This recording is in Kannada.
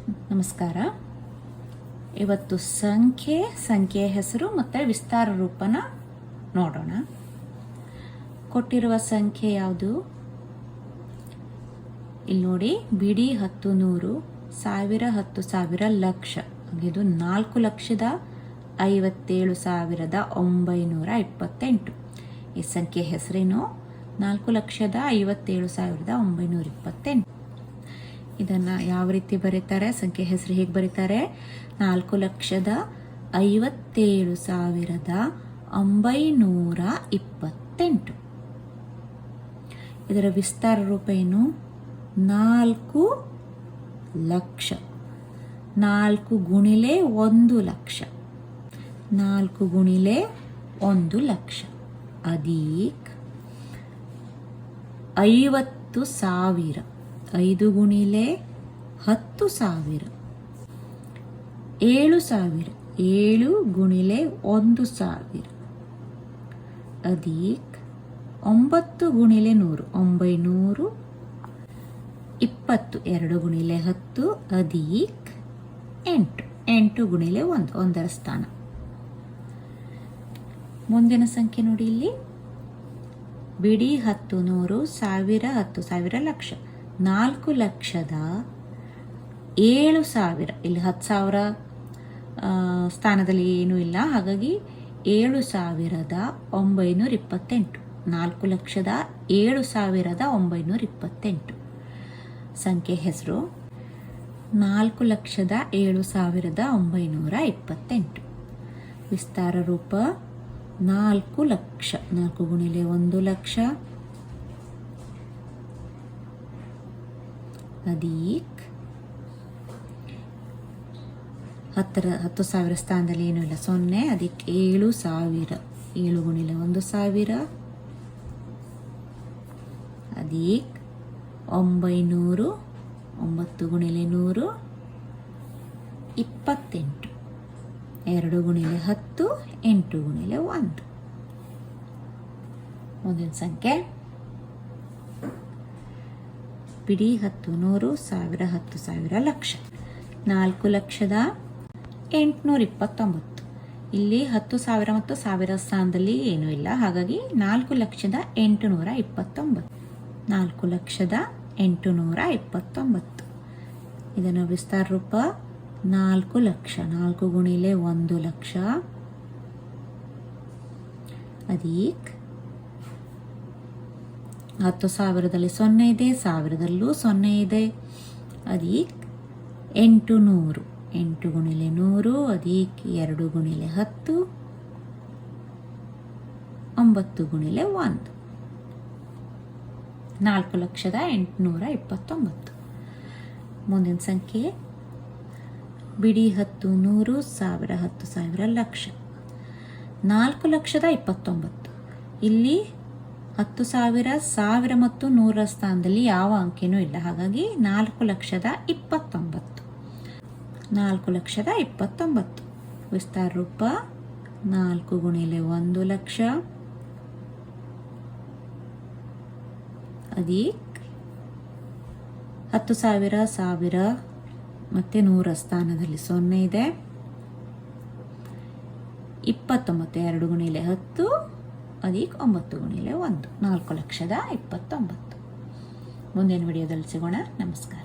ನಮಸ್ಕಾರ. ಇವತ್ತು ಸಂಖ್ಯೆಯ ಹೆಸರು ಮತ್ತು ವಿಸ್ತಾರ ರೂಪನ ನೋಡೋಣ. ಕೊಟ್ಟಿರುವ ಸಂಖ್ಯೆ ಯಾವುದು? ಇಲ್ಲಿ ನೋಡಿ, ಬಿಡಿ 10 100 ಸಾವಿರ 10 ಸಾವಿರ ಲಕ್ಷ. ಇದು 4,57,928. ಈ ಸಂಖ್ಯೆ ಹೆಸರೇನು? 4,57,928. ಇದನ್ನು ಯಾವ ರೀತಿ ಬರೀತಾರೆ? ಸಂಖ್ಯೆ ಹೆಸರು ಹೇಗೆ ಬರೀತಾರೆ? 4,57,928. ಇದರ ವಿಸ್ತಾರ ರೂಪ ಏನು? 4 ಲಕ್ಷ. 4 ಗುಣಿಲೆ 1 ಲಕ್ಷ. 4 ಗುಣಿಲೆ 1 ಲಕ್ಷ ಅಧಿಕ್ 50,000. 5 ಗುಣಿಲೆ 10,000. 7,000. 7 ಗುಣಿಲೆ 1,000 ಅಧಿಕ್ 9 ಗುಣಿಲೆ 100. 900. 20. 2 ಗುಣಿಲೆ 10 ಅಧಿಕ್ 8. 8 ಗುಣಿಲೆ 1. 1ರ ಸ್ಥಾನ. ಮುಂದಿನ ಸಂಖ್ಯೆ ನೋಡಿ, ಇಲ್ಲಿ ಬಿಡಿ 10 100 ಸಾವಿರ 10 ಸಾವಿರ ಲಕ್ಷ. 4,07,000. ಇಲ್ಲಿ 10,000 ಸ್ಥಾನದಲ್ಲಿ ಏನೂ ಇಲ್ಲ, ಹಾಗಾಗಿ 7,928. 4,07,928. ಸಂಖ್ಯೆ ಹೆಸರು 4,07,928. ವಿಸ್ತಾರ ರೂಪ 4 ಲಕ್ಷ. 4 ಗುಣಿಲೆ 1 ಲಕ್ಷ ಅಧಿಕ್ 10,000 ಸ್ಥಾನದಲ್ಲಿ ಏನೂ ಇಲ್ಲ, 0. ಅದಕ್ಕೆ 7,000. 7 ಗುಣಿಲೆ 1,000 ಅಧಿಕ್ 900. 9 ಗುಣಿಲೆ 100 28. 2 ಗುಣಿಲೆ 10 8 ಗುಣಿಲೆ 1. ಮುಂದಿನ ಸಂಖ್ಯೆ ಬಿಡಿ 10 100 ಸಾವಿರ 10 ಸಾವಿರ ಲಕ್ಷ. 4,08,29. ಇಲ್ಲಿ 10,000 ಮತ್ತು 1000 ಸ್ಥಾನದಲ್ಲಿ ಏನೂ ಇಲ್ಲ, ಹಾಗಾಗಿ 4,08,29. 4,08,29. ಇದನ್ನು ವಿಸ್ತಾರ ರೂಪ 4 ಲಕ್ಷ. 4 ಗುಣಿಲೆ 1 ಲಕ್ಷ ಅಧಿಕ್ 10,000ದಲ್ಲಿ 0 ಇದೆ, 1000ದಲ್ಲೂ 0 ಇದೆ ಅಧಿಕ್ 800. 8 ಗುಣಿಲೆ 100 ಅಧಿಕ್ 2 ಗುಣಿಲೆ 10 9 ಗುಣಿಲೆ 1. 4,08,29. ಮುಂದಿನ ಸಂಖ್ಯೆ ಬಿಡಿ 10 100 ಸಾವಿರ 10 ಸಾವಿರ ಲಕ್ಷ. 4,29,000. ಇಲ್ಲಿ 10,000 1000 ಮತ್ತು 100ರ ಸ್ಥಾನದಲ್ಲಿ ಯಾವ ಅಂಕೆನೂ ಇಲ್ಲ, ಹಾಗಾಗಿ 4,29,000. 4,29,000. ವಿಸ್ತಾರ ರೂಪ 4 ಗುಣಿಲೆ 1 ಲಕ್ಷ ಅಧಿಕ್ 10,000 1000 ಮತ್ತು 100ರ ಸ್ಥಾನದಲ್ಲಿ 0 ಇದೆ 29. 2 ಗುಣಿಲೆ 10 ಅಧಿಕ್ 9 ಗುಣಿಲೆ 1. 4,29,000. ಮುಂದಿನ ವಿಡಿಯೋದಲ್ಲಿ ಸಿಗೋಣ. ನಮಸ್ಕಾರ.